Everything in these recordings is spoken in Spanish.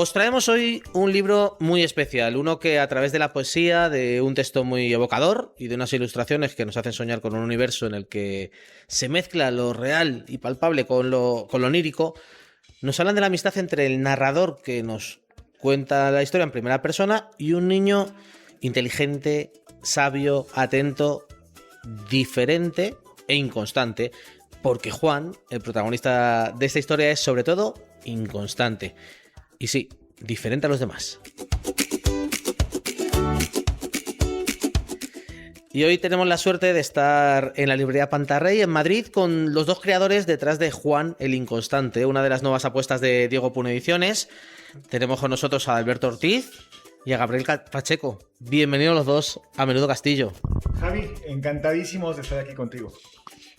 Os traemos hoy un libro muy especial, uno que a través de la poesía, de un texto muy evocador y de unas ilustraciones que nos hacen soñar con un universo en el que se mezcla lo real y palpable con lo onírico, nos hablan de la amistad entre el narrador que nos cuenta la historia en primera persona y un niño inteligente, sabio, atento, diferente e inconstante, porque Juan, el protagonista de esta historia, es sobre todo inconstante. Y sí, diferente a los demás. Y hoy tenemos la suerte de estar en la librería Pantarrey en Madrid con los dos creadores detrás de Juan el Inconstante, una de las nuevas apuestas de Diego Puno Ediciones. Tenemos con nosotros a Alberto Ortiz y a Gabriel Pacheco. Bienvenidos los dos a Menudo Castillo. Javi, encantadísimos de estar aquí contigo.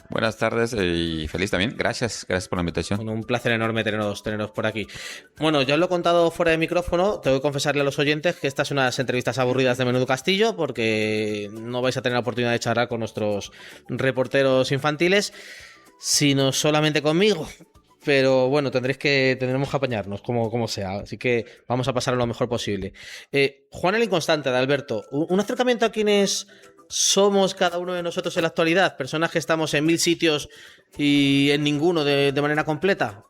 Buenas tardes y feliz también. Gracias por la invitación. Bueno, un placer enorme teneros por aquí. Bueno, ya os lo he contado fuera de micrófono. Tengo que confesarle a los oyentes que estas son unas entrevistas aburridas de Menudo Castillo porque no vais a tener la oportunidad de charlar con nuestros reporteros infantiles, sino solamente conmigo. Pero bueno, tendremos que apañarnos como sea. Así que vamos a pasar lo mejor posible. Juan el Inconstante, de Alberto. Un acercamiento a quienes somos cada uno de nosotros en la actualidad. Personas que estamos en 1000 sitios y en ninguno de manera completa.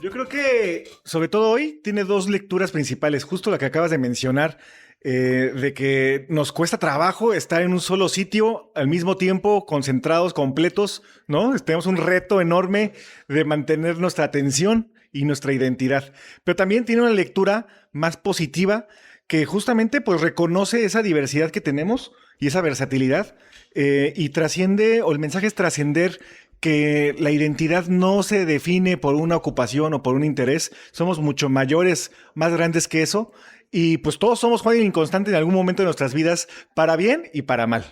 Yo creo que, sobre todo hoy, tiene dos lecturas principales. Justo la que acabas de mencionar, de que nos cuesta trabajo estar en un solo sitio al mismo tiempo, concentrados, completos, ¿no? Tenemos un reto enorme de mantener nuestra atención y nuestra identidad. Pero también tiene una lectura más positiva que justamente pues reconoce esa diversidad que tenemos y esa versatilidad y trasciende, o el mensaje es trascender que la identidad no se define por una ocupación o por un interés. Somos mucho mayores, más grandes que eso. Y pues todos somos Juan el Inconstante en algún momento de nuestras vidas, para bien y para mal.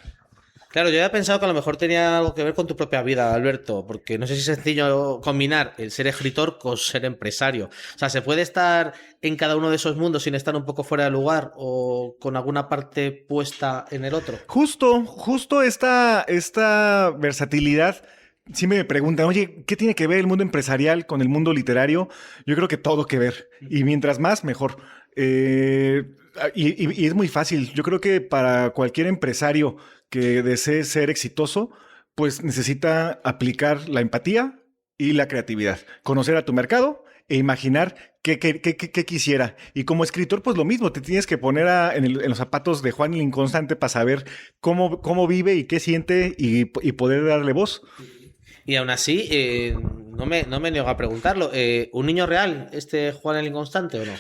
Claro, yo había pensado que a lo mejor tenía algo que ver con tu propia vida, Alberto, porque no sé si es sencillo combinar el ser escritor con ser empresario. O sea, ¿se puede estar en cada uno de esos mundos sin estar un poco fuera de lugar o con alguna parte puesta en el otro? Justo esta versatilidad. Siempre me preguntan, oye, ¿qué tiene que ver el mundo empresarial con el mundo literario? Yo creo que todo que ver. Y mientras más, mejor. Y es muy fácil. Yo creo que para cualquier empresario que desee ser exitoso, pues necesita aplicar la empatía y la creatividad. Conocer a tu mercado e imaginar qué quisiera. Y como escritor, pues lo mismo. Te tienes que poner en los zapatos de Juan el Inconstante para saber cómo vive y qué siente y poder darle voz. Y aún así, no me niego a preguntarlo. ¿Un niño real, Juan el Inconstante o no?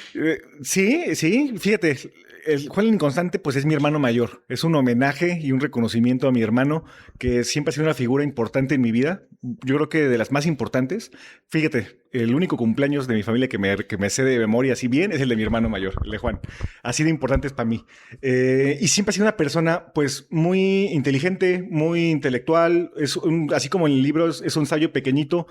Sí, fíjate, Juan el Inconstante pues es mi hermano mayor. Es un homenaje y un reconocimiento a mi hermano, que siempre ha sido una figura importante en mi vida. Yo creo que de las más importantes. Fíjate, el único cumpleaños de mi familia que me sé de memoria así bien es el de mi hermano mayor, el de Juan. Así de importante es para mí. Y siempre ha sido una persona pues muy inteligente, muy intelectual. Así como en el libro es un sabio pequeñito.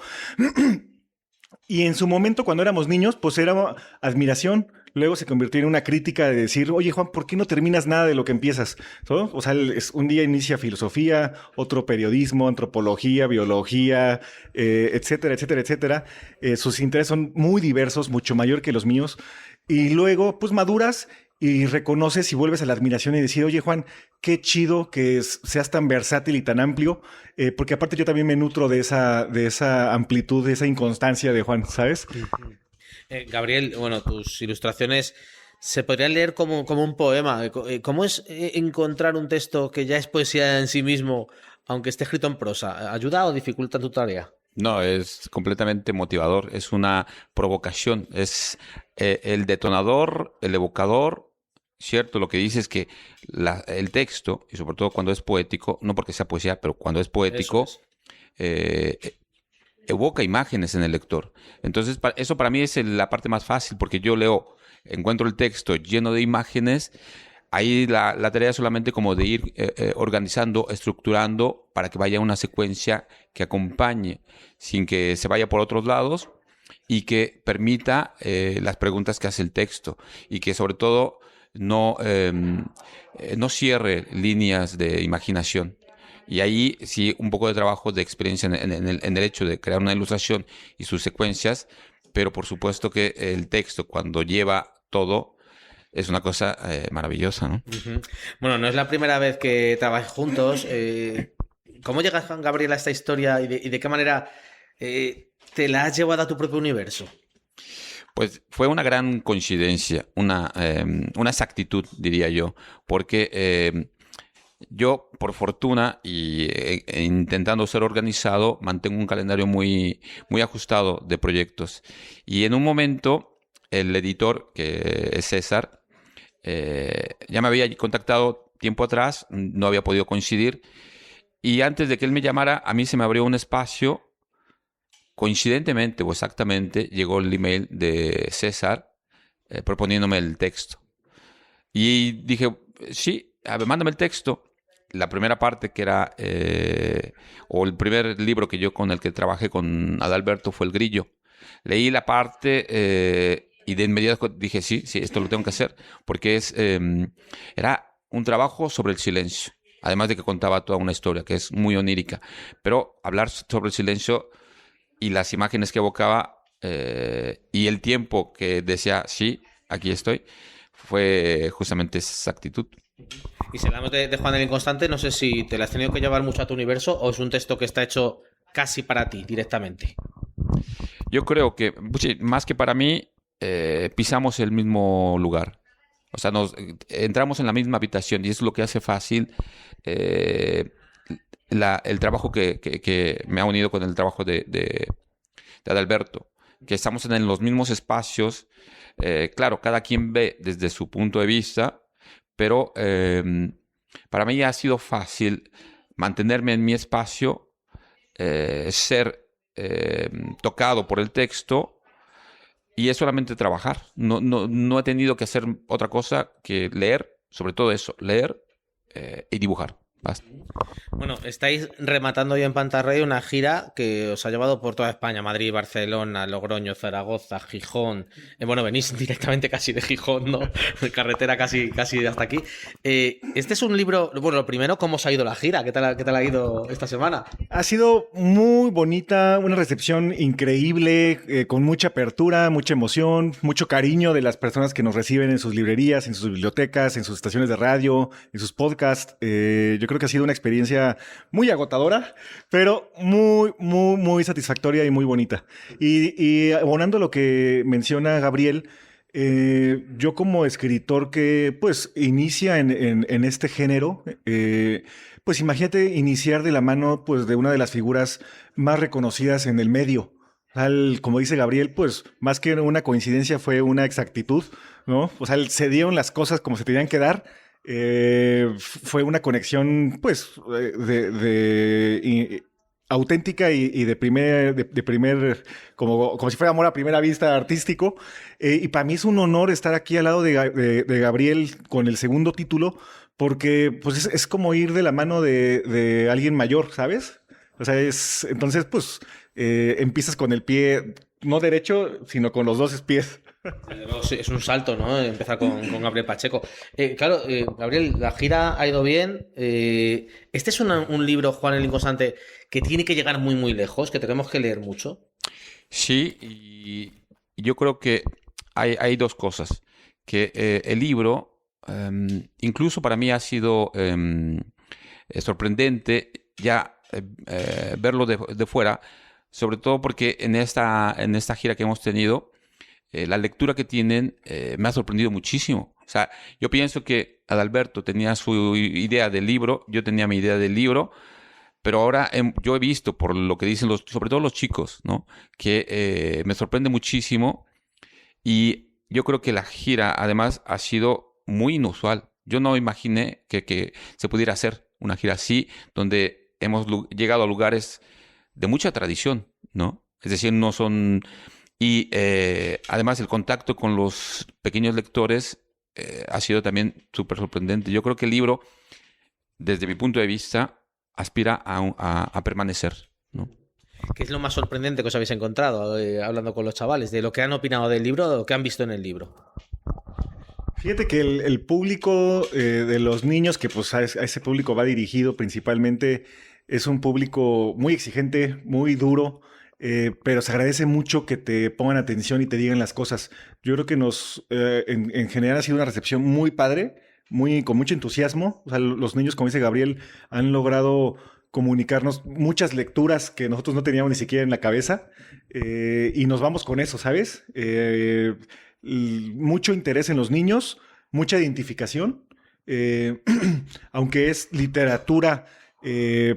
Y en su momento, cuando éramos niños, pues era admiración. Luego se convirtió en una crítica de decir, oye, Juan, ¿por qué no terminas nada de lo que empiezas? ¿No? O sea, un día inicia filosofía, otro periodismo, antropología, biología, etcétera, etcétera, etcétera. Sus intereses son muy diversos, mucho mayor que los míos. Y luego, pues maduras y reconoces y vuelves a la admiración y decir, oye, Juan, qué chido que seas tan versátil y tan amplio, porque aparte yo también me nutro de esa amplitud, de esa inconstancia de Juan, ¿sabes? Gabriel, bueno, tus ilustraciones se podrían leer como un poema. ¿Cómo es encontrar un texto que ya es poesía en sí mismo, aunque esté escrito en prosa? ¿Ayuda o dificulta tu tarea? No, es completamente motivador, es una provocación, es el detonador, el evocador, ¿cierto? Lo que dice es que el texto, y sobre todo cuando es poético, no porque sea poesía, pero cuando es poético, evoca imágenes en el lector. Entonces, eso para mí es la parte más fácil, porque yo encuentro el texto lleno de imágenes. Ahí la tarea es solamente como de ir organizando, estructurando para que vaya una secuencia que acompañe sin que se vaya por otros lados y que permita las preguntas que hace el texto y que sobre todo no cierre líneas de imaginación. Y ahí sí un poco de trabajo de experiencia en el hecho de crear una ilustración y sus secuencias, pero por supuesto que el texto cuando lleva todo, es una cosa maravillosa, ¿no? Ujú. Bueno, no es la primera vez que trabajáis juntos. ¿Cómo llegas, Juan Gabriel, a esta historia y de qué manera te la has llevado a tu propio universo? Pues fue una gran coincidencia, una exactitud, diría yo, porque yo, por fortuna y intentando ser organizado, mantengo un calendario muy, muy ajustado de proyectos. Y en un momento, el editor, que es César, ya me había contactado tiempo atrás, no había podido coincidir. Y antes de que él me llamara, a mí se me abrió un espacio. Coincidentemente o exactamente llegó el email de César proponiéndome el texto. Y dije, sí, a ver, mándame el texto. La primera parte que era, o el primer libro que yo con el que trabajé con Adalberto fue El Grillo. Leí la parte y de inmediato dije, sí, esto lo tengo que hacer, porque era un trabajo sobre el silencio. Además de que contaba toda una historia que es muy onírica. Pero hablar sobre el silencio y las imágenes que evocaba y el tiempo que decía, sí, aquí estoy, fue justamente esa actitud. Y si hablamos de Juan el Inconstante, no sé si te la has tenido que llevar mucho a tu universo o es un texto que está hecho casi para ti directamente. Yo creo que, pues sí, más que para mí, pisamos el mismo lugar. O sea, entramos en la misma habitación y eso es lo que hace fácil el trabajo que me ha unido con el trabajo de Adalberto. Que estamos en los mismos espacios. Claro, cada quien ve desde su punto de vista, pero para mí ha sido fácil mantenerme en mi espacio, ser tocado por el texto y es solamente trabajar. No he tenido que hacer otra cosa que leer, sobre todo eso, leer y dibujar. Basta. Bueno, estáis rematando ya en Pantarrey una gira que os ha llevado por toda España, Madrid, Barcelona, Logroño, Zaragoza, Gijón. Bueno, venís directamente casi de Gijón, ¿no? Carretera casi hasta aquí. Este es un libro, bueno, lo primero, ¿cómo os ha ido la gira? ¿Qué tal ha ido esta semana? Ha sido muy bonita, una recepción increíble, con mucha apertura, mucha emoción, mucho cariño de las personas que nos reciben en sus librerías, en sus bibliotecas, en sus estaciones de radio, en sus podcasts. Yo creo que ha sido una experiencia muy agotadora, pero muy, muy, muy satisfactoria y muy bonita. Y abonando lo que menciona Gabriel, yo como escritor que pues inicia en este género, pues imagínate iniciar de la mano pues de una de las figuras más reconocidas en el medio. Como dice Gabriel, pues más que una coincidencia fue una exactitud, ¿no? O sea, se dieron las cosas como se tenían que dar. Fue una conexión pues auténtica y de primer como si fuera amor a primera vista artístico. Y para mí es un honor estar aquí al lado de Gabriel con el segundo título, porque pues es como ir de la mano de alguien mayor, ¿sabes? O sea, entonces pues empiezas con el pie no derecho, sino con los dos pies. Sí, es un salto, ¿no? Empezar con Gabriel Pacheco. Claro, Gabriel, la gira ha ido bien. Este es un libro, Juan el Inconstante, que tiene que llegar muy, muy lejos, que tenemos que leer mucho. Sí, y yo creo que hay dos cosas. Que el libro, incluso para mí ha sido sorprendente ya verlo de fuera, sobre todo porque en esta gira que hemos tenido, la lectura que tienen me ha sorprendido muchísimo. O sea, yo pienso que Adalberto tenía su idea del libro, yo tenía mi idea del libro, pero ahora yo he visto, por lo que dicen sobre todo los chicos, ¿no? Que me sorprende muchísimo y yo creo que la gira además ha sido muy inusual. Yo no imaginé que se pudiera hacer una gira así, donde hemos llegado a lugares de mucha tradición, ¿no? Es decir, no son... Y además el contacto con los pequeños lectores ha sido también súper sorprendente. Yo creo que el libro, desde mi punto de vista, aspira a permanecer, ¿no? ¿Qué es lo más sorprendente que os habéis encontrado hablando con los chavales? ¿De lo que han opinado del libro o de lo que han visto en el libro? Fíjate que el público de los niños, que pues a ese público va dirigido principalmente, es un público muy exigente, muy duro. pero se agradece mucho que te pongan atención y te digan las cosas. Yo creo que en general ha sido una recepción muy padre, con mucho entusiasmo. O sea, los niños, como dice Gabriel, han logrado comunicarnos muchas lecturas que nosotros no teníamos ni siquiera en la cabeza, y nos vamos con eso, ¿sabes? Mucho interés en los niños, mucha identificación, eh, aunque es literatura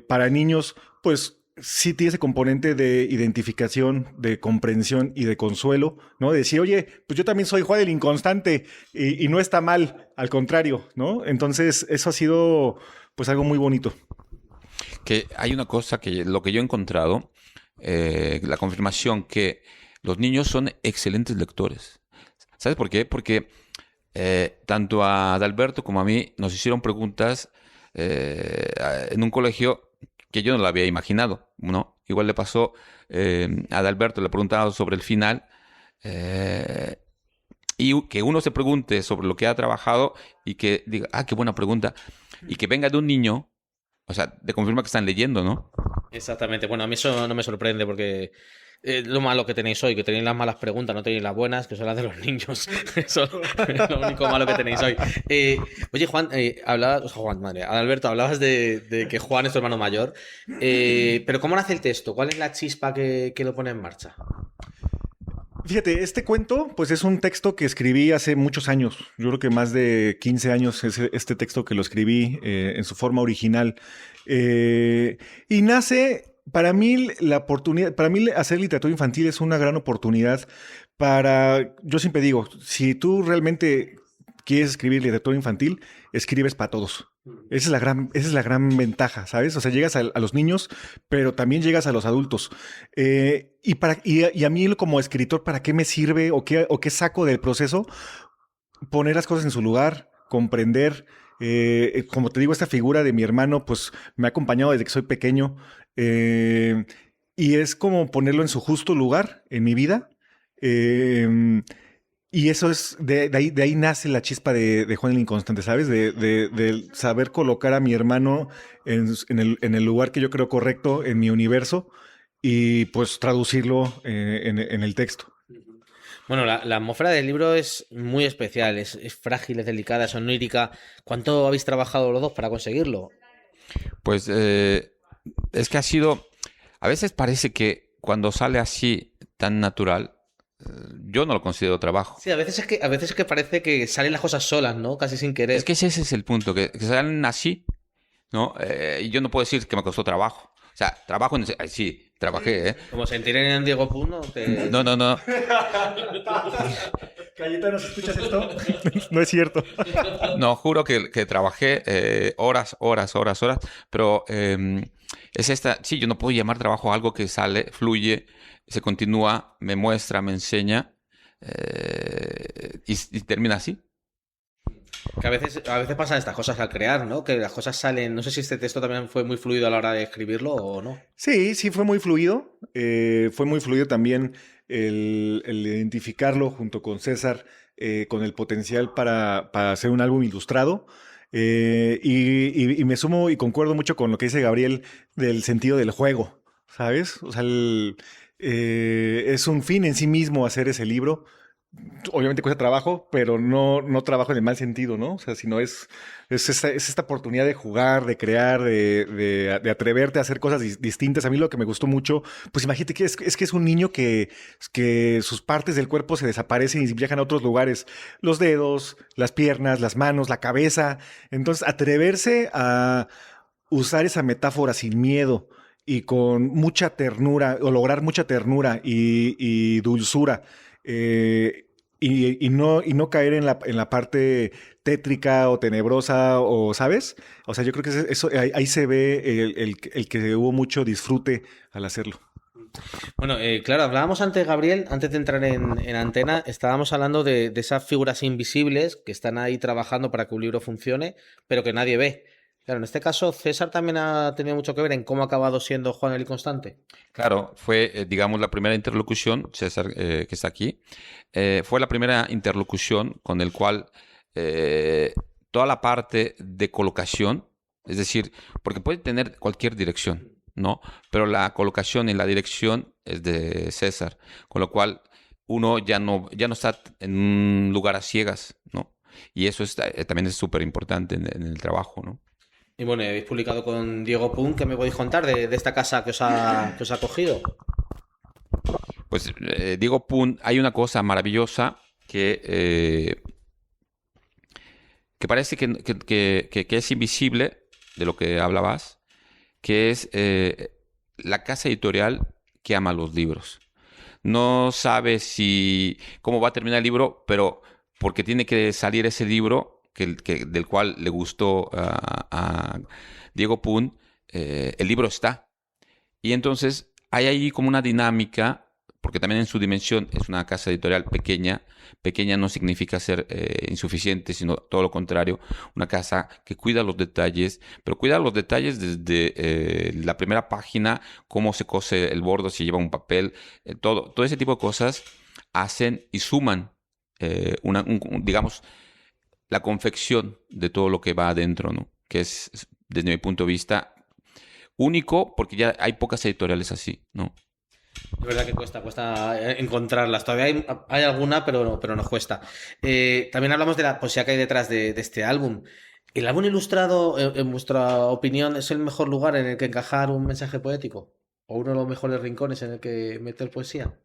para niños, pues sí tiene ese componente de identificación, de comprensión y de consuelo, ¿no? De decir, oye, pues yo también soy Juan el Inconstante y no está mal, al contrario, ¿no? Entonces, eso ha sido pues algo muy bonito. Que hay una cosa que lo que yo he encontrado, la confirmación que los niños son excelentes lectores. ¿Sabes por qué? Porque tanto a Adalberto como a mí nos hicieron preguntas en un colegio que yo no lo había imaginado, ¿no? Igual le pasó a Adalberto, le preguntaba sobre el final, y que uno se pregunte sobre lo que ha trabajado y que diga, qué buena pregunta, y que venga de un niño, o sea, te confirma que están leyendo, ¿no? Exactamente. Bueno, a mí eso no me sorprende porque lo malo que tenéis hoy, que tenéis las malas preguntas, no tenéis las buenas, que son las de los niños. Eso es lo único malo que tenéis hoy. Oye, Juan, Alberto, hablabas de que Juan es tu hermano mayor. Pero ¿cómo nace el texto? ¿Cuál es la chispa que lo pone en marcha? Fíjate, este cuento, pues es un texto que escribí hace muchos años. Yo creo que más de 15 años es este texto que lo escribí en su forma original. Y nace, para mí, la oportunidad, para mí hacer literatura infantil es una gran oportunidad yo siempre digo, si tú realmente quieres escribir literatura infantil, escribes para todos. Esa es la gran ventaja, ¿sabes? O sea, llegas a los niños, pero también llegas a los adultos. Y a mí como escritor, ¿para qué me sirve o qué saco del proceso? Poner las cosas en su lugar, comprender. Como te digo, esta figura de mi hermano, pues me ha acompañado desde que soy pequeño. Y es como ponerlo en su justo lugar en mi vida. Y eso es, de ahí nace la chispa de Juan el Inconstante, ¿sabes? De saber colocar a mi hermano en el lugar que yo creo correcto en mi universo y pues traducirlo en el texto. Bueno, la atmósfera del libro es muy especial, es frágil, es delicada, es onírica. ¿Cuánto habéis trabajado los dos para conseguirlo? Pues es que ha sido... A veces parece que cuando sale así, tan natural, yo no lo considero trabajo. Sí, a veces es que parece que salen las cosas solas, ¿no? Casi sin querer. Es que ese es el punto, que salen así, ¿no? Y yo no puedo decir que me costó trabajo. O sea, trabajo en... Sí, trabajé, ¿eh? Como sentir en Diego Puno. No, no, no. Cayetano, ¿escuchas esto? No es cierto. No, juro que trabajé horas, pero es esta... Sí, yo no puedo llamar trabajo a algo que sale, fluye, se continúa, me muestra, me enseña y termina así. Que a veces pasan estas cosas al crear, ¿no? Que las cosas salen. No sé si este texto también fue muy fluido a la hora de escribirlo o no. Sí, sí, fue muy fluido. Fue muy fluido también el identificarlo junto con César, con el potencial para hacer un álbum ilustrado. Y me sumo y concuerdo mucho con lo que dice Gabriel del sentido del juego, ¿sabes? O sea, es un fin en sí mismo hacer ese libro. Obviamente cuesta trabajo, pero no trabajo en el mal sentido, ¿no? O sea, sino es esta oportunidad de jugar, de crear, de atreverte a hacer cosas distintas. A mí lo que me gustó mucho, pues imagínate que es un niño que sus partes del cuerpo se desaparecen y viajan a otros lugares. Los dedos, las piernas, las manos, la cabeza. Entonces, atreverse a usar esa metáfora sin miedo y con mucha ternura, o lograr mucha ternura y dulzura. Y no caer en la parte tétrica o tenebrosa, o ¿sabes? O sea, yo creo que eso ahí se ve el que hubo mucho disfrute al hacerlo. Bueno, claro, hablábamos antes, Gabriel, antes de entrar en antena, estábamos hablando de esas figuras invisibles que están ahí trabajando para que un libro funcione, pero que nadie ve. Claro, en este caso, César también ha tenido mucho que ver en cómo ha acabado siendo Juan el Inconstante. Claro, fue, digamos, la primera interlocución, César, que está aquí, fue la primera interlocución con el cual toda la parte de colocación, es decir, porque puede tener cualquier dirección, ¿no? Pero la colocación y la dirección es de César, con lo cual uno ya no está en un lugar a ciegas, ¿no? Y eso también es súper importante en el trabajo, ¿no? Y bueno, habéis publicado con Diego Pun, ¿qué me podéis contar de esta casa que os ha cogido? Pues Diego Pun, hay una cosa maravillosa que parece que es invisible, de lo que hablabas, que es la casa editorial que ama los libros. No sabe cómo va a terminar el libro, pero porque tiene que salir ese libro del cual le gustó a Diego Pun, el libro está. Y entonces hay ahí como una dinámica, porque también en su dimensión es una casa editorial pequeña. Pequeña no significa ser insuficiente, sino todo lo contrario. Una casa que cuida los detalles, pero cuida los detalles desde la primera página, cómo se cose el bordo, si lleva un papel, todo ese tipo de cosas hacen y suman, digamos, la confección de todo lo que va adentro, ¿no? Que es, desde mi punto de vista, único, porque ya hay pocas editoriales así, ¿no? Es verdad que cuesta encontrarlas. Todavía hay alguna, pero nos cuesta. También hablamos de la poesía que hay detrás de este álbum. ¿El álbum ilustrado, en vuestra opinión, es el mejor lugar en el que encajar un mensaje poético? ¿O uno de los mejores rincones en el que meter poesía?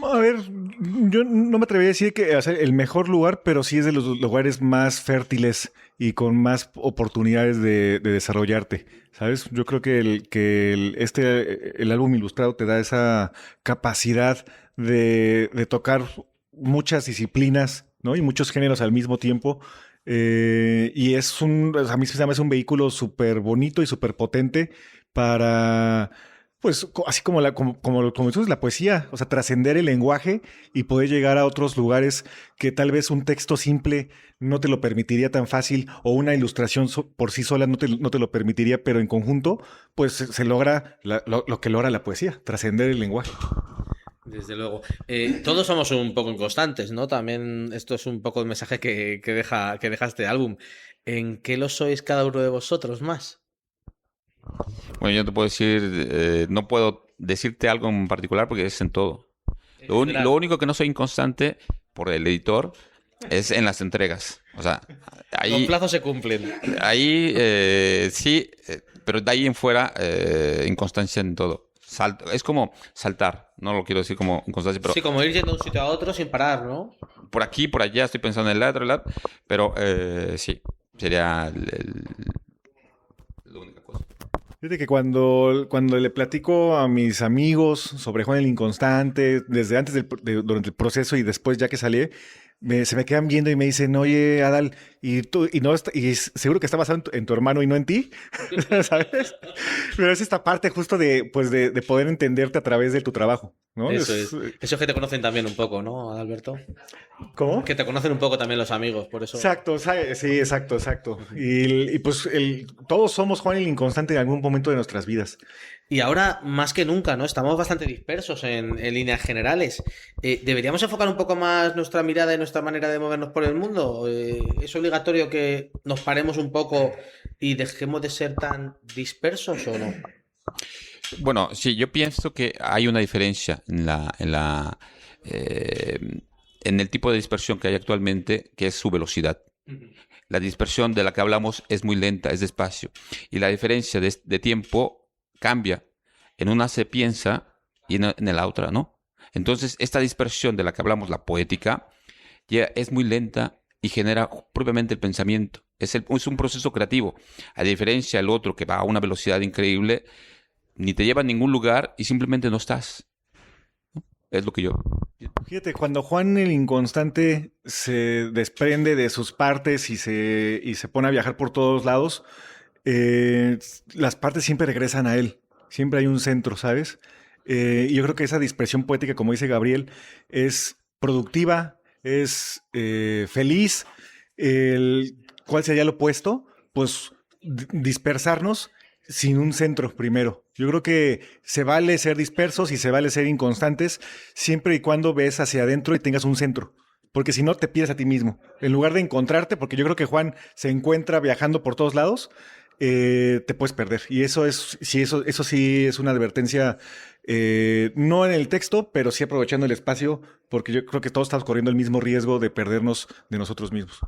A ver, yo no me atrevería a decir que es el mejor lugar, pero sí es de los lugares más fértiles y con más oportunidades de desarrollarte, ¿sabes? Yo creo que el álbum ilustrado te da esa capacidad de tocar muchas disciplinas, ¿no? Y muchos géneros al mismo tiempo. Y a mí se me hace un vehículo súper bonito y súper potente para... Pues así como dices, la poesía, o sea, trascender el lenguaje y poder llegar a otros lugares que tal vez un texto simple no te lo permitiría tan fácil, o una ilustración por sí sola no te lo permitiría, pero en conjunto, pues se logra lo que logra la poesía, trascender el lenguaje. Desde luego. Todos somos un poco inconstantes, ¿no? También esto es un poco el mensaje que deja este álbum. ¿En qué lo sois cada uno de vosotros más? Bueno, yo te puedo decir, no puedo decirte algo en particular porque es en todo. Lo único que no soy inconstante por el editor es en las entregas. O sea, ahí... Los plazos se cumplen. Ahí sí, pero de ahí en fuera, inconstancia en todo. Es como saltar, no lo quiero decir como inconstancia, pero... Sí, como ir yendo de un sitio a otro sin parar, ¿no? Por aquí, por allá, estoy pensando en el otro lado, pero sí, sería la única cosa. Fíjate que cuando le platico a mis amigos sobre Juan el Inconstante, desde antes durante el proceso y después ya que salí, se me quedan viendo y me dicen, oye, Adal, y seguro que está basado en tu hermano y no en ti, ¿sabes? Pero es esta parte justo de poder entenderte a través de tu trabajo, ¿no? Eso es. Eso es que te conocen también un poco, ¿no, Alberto? ¿Cómo? Que te conocen un poco también los amigos, por eso. Exacto, sí, exacto. Y pues todos somos Juan el Inconstante en algún momento de nuestras vidas. Y ahora, más que nunca, ¿no? Estamos bastante dispersos en líneas generales. ¿Deberíamos enfocar un poco más nuestra mirada y nuestra manera de movernos por el mundo? ¿Es obligatorio que nos paremos un poco y dejemos de ser tan dispersos o no? Bueno, sí, yo pienso que hay una diferencia en el tipo de dispersión que hay actualmente, que es su velocidad. La dispersión de la que hablamos es muy lenta, es despacio. Y la diferencia de tiempo cambia. En una se piensa y en la otra no. Entonces, esta dispersión de la que hablamos, la poética, ya es muy lenta y genera propiamente el pensamiento. Es un proceso creativo. A diferencia del otro que va a una velocidad increíble, ni te lleva a ningún lugar y simplemente no estás. Es lo que yo... Fíjate, cuando Juan el Inconstante se desprende de sus partes y se pone a viajar por todos lados, las partes siempre regresan a él. Siempre hay un centro, ¿sabes? Y yo creo que esa dispersión poética, como dice Gabriel, es productiva, es feliz. ¿Cuál sería lo opuesto? Pues dispersarnos sin un centro primero. Yo creo que se vale ser dispersos y se vale ser inconstantes siempre y cuando ves hacia adentro y tengas un centro. Porque si no, te pierdes a ti mismo. En lugar de encontrarte, porque yo creo que Juan se encuentra viajando por todos lados, te puedes perder. Y eso sí es una advertencia, no en el texto, pero sí aprovechando el espacio, porque yo creo que todos estamos corriendo el mismo riesgo de perdernos de nosotros mismos.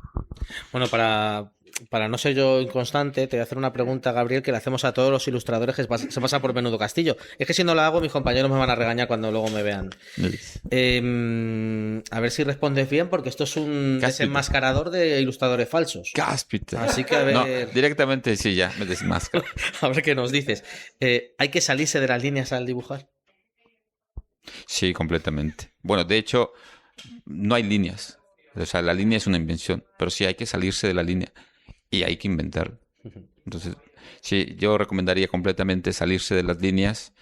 Bueno, para no ser yo inconstante, te voy a hacer una pregunta, Gabriel, que le hacemos a todos los ilustradores que se pasan por Menudo Castillo. Es que si no la hago, mis compañeros me van a regañar cuando luego me vean. A ver si respondes bien, porque esto es un desenmascarador de ilustradores falsos. Cáspita. Así que a ver... No, directamente sí, ya me desmascaro. A ver qué nos dices. ¿Hay que salirse de las líneas al dibujar? Sí, completamente. Bueno, de hecho, no hay líneas. O sea, la línea es una invención, pero sí hay que salirse de la línea y hay que inventar. Entonces, sí, yo recomendaría completamente salirse de las líneas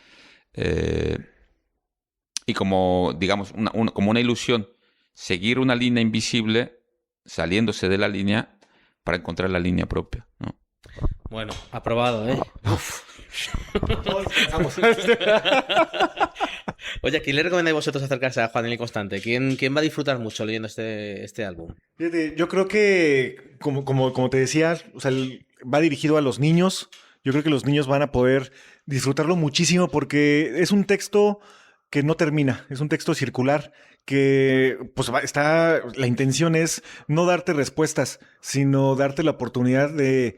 y como, digamos, como una ilusión, seguir una línea invisible saliéndose de la línea para encontrar la línea propia, ¿no? Bueno, aprobado, ¿eh? Uf. Oye, ¿a quién le recomendáis vosotros acercarse a Juan el Inconstante? ¿Quién va a disfrutar mucho leyendo este álbum? Fíjate, yo creo que, como te decía, o sea, va dirigido a los niños. Yo creo que los niños van a poder disfrutarlo muchísimo porque es un texto que no termina, es un texto circular que pues la intención es no darte respuestas, sino darte la oportunidad de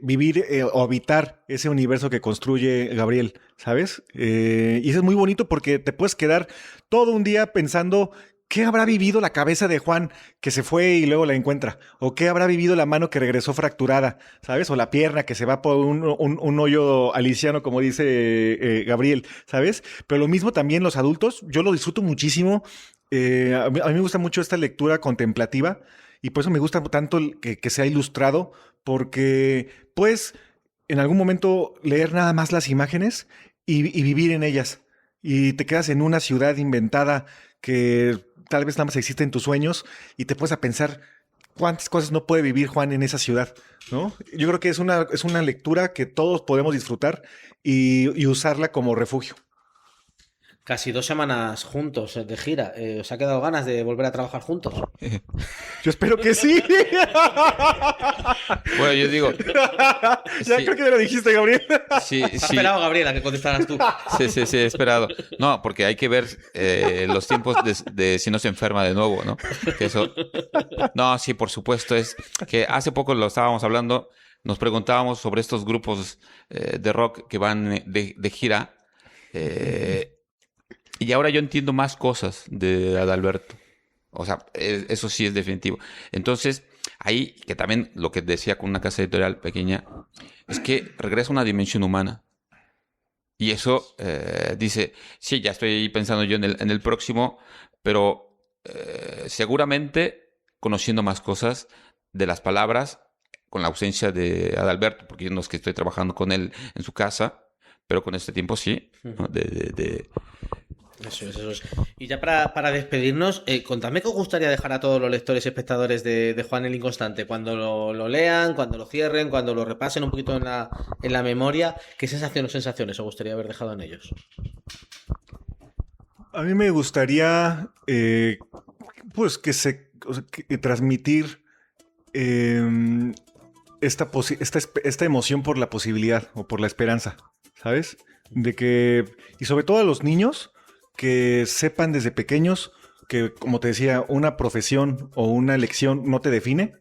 vivir o habitar ese universo que construye Gabriel, ¿sabes? Y eso es muy bonito porque te puedes quedar todo un día pensando ¿qué habrá vivido la cabeza de Juan que se fue y luego la encuentra? ¿O qué habrá vivido la mano que regresó fracturada? ¿Sabes? O la pierna que se va por un hoyo aliciano, como dice Gabriel, ¿sabes? Pero lo mismo también los adultos. Yo lo disfruto muchísimo. A mí me gusta mucho esta lectura contemplativa y por eso me gusta tanto que sea ilustrado porque puedes en algún momento leer nada más las imágenes y vivir en ellas. Y te quedas en una ciudad inventada que tal vez nada más existe en tus sueños y te puedes a pensar cuántas cosas no puede vivir Juan en esa ciudad, ¿no? Yo creo que es una lectura que todos podemos disfrutar y usarla como refugio. Casi 2 semanas juntos de gira. ¿Os ha quedado ganas de volver a trabajar juntos? Yo espero que sí. Bueno, yo digo... Ya sí, creo que me lo dijiste, Gabriel. sí, ¿Has esperado, Gabriela, que contestaras tú? Sí, he esperado. No, porque hay que ver los tiempos de si no se enferma de nuevo, ¿no? Que eso... No, sí, por supuesto. Es que hace poco lo estábamos hablando, nos preguntábamos sobre estos grupos de rock que van de gira. Y ahora yo entiendo más cosas de Adalberto. O sea, eso sí es definitivo. Entonces, ahí, que también lo que decía con una casa editorial pequeña, es que regresa una dimensión humana. Y eso dice, sí, ya estoy pensando yo en el próximo, pero seguramente conociendo más cosas de las palabras con la ausencia de Adalberto, porque yo no es que estoy trabajando con él en su casa, pero con este tiempo sí, ¿no? Eso es. Y ya para despedirnos, contadme qué os gustaría dejar a todos los lectores y espectadores de Juan el Inconstante cuando lo lean, cuando lo cierren, cuando lo repasen un poquito en la memoria. ¿Qué sensaciones os gustaría haber dejado en ellos? A mí me gustaría pues que transmitir esta emoción por la posibilidad o por la esperanza, ¿sabes? Y sobre todo a los niños que sepan desde pequeños que, como te decía, una profesión o una elección no te define.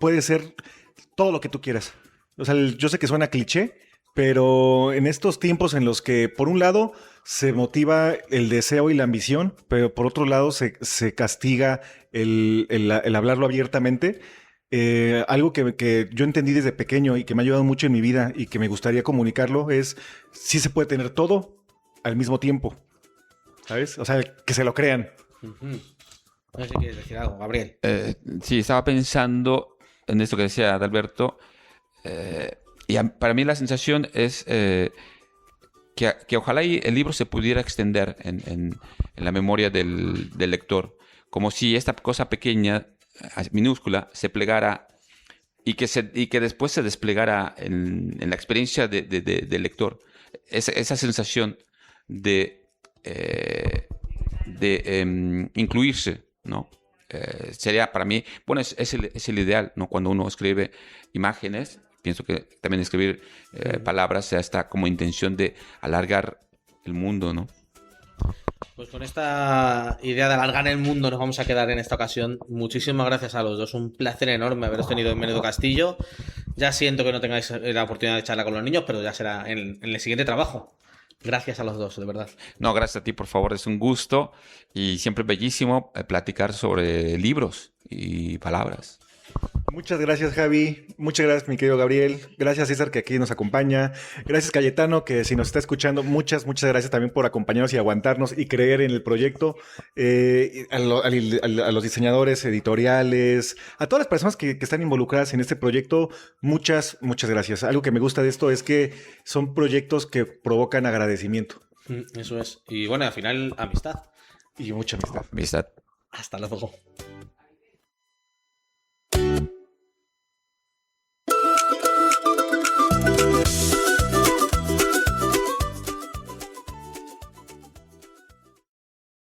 Puede ser todo lo que tú quieras. O sea, yo sé que suena cliché, pero en estos tiempos en los que, por un lado, se motiva el deseo y la ambición, pero por otro lado se castiga el hablarlo abiertamente. Algo que yo entendí desde pequeño y que me ha ayudado mucho en mi vida y que me gustaría comunicarlo es sí se puede tener todo al mismo tiempo, ¿sabes? O sea, que se lo crean. No sé si quieres decir algo, Gabriel. Sí, estaba pensando en esto que decía Adalberto y para mí la sensación es que ojalá el libro se pudiera extender en la memoria del lector, como si esta cosa pequeña minúscula se plegara y que después se desplegara en la experiencia del lector. Esa sensación de incluirse, ¿no? sería para mí, bueno, es el ideal, ¿no? Cuando uno escribe imágenes, pienso que también escribir palabras ya está como intención de alargar el mundo, ¿no? Pues con esta idea de alargar el mundo nos vamos a quedar en esta ocasión. Muchísimas gracias a los dos. Un placer enorme haberos tenido en Menudo Castillo. Ya siento que no tengáis la oportunidad de charlar con los niños, pero ya será en el siguiente trabajo. Gracias a los dos, de verdad. No, gracias a ti, por favor, es un gusto y siempre bellísimo platicar sobre libros y palabras. Muchas gracias, Javi. Muchas gracias, mi querido Gabriel. Gracias, César, que aquí nos acompaña. Gracias, Cayetano, que si nos está escuchando, muchas gracias también por acompañarnos y aguantarnos y creer en el proyecto. A los diseñadores editoriales, a todas las personas que están involucradas en este proyecto, muchas gracias. Algo que me gusta de esto es que son proyectos que provocan agradecimiento. Eso es. Y bueno, al final, amistad. Y mucha amistad. Amistad. Hasta luego.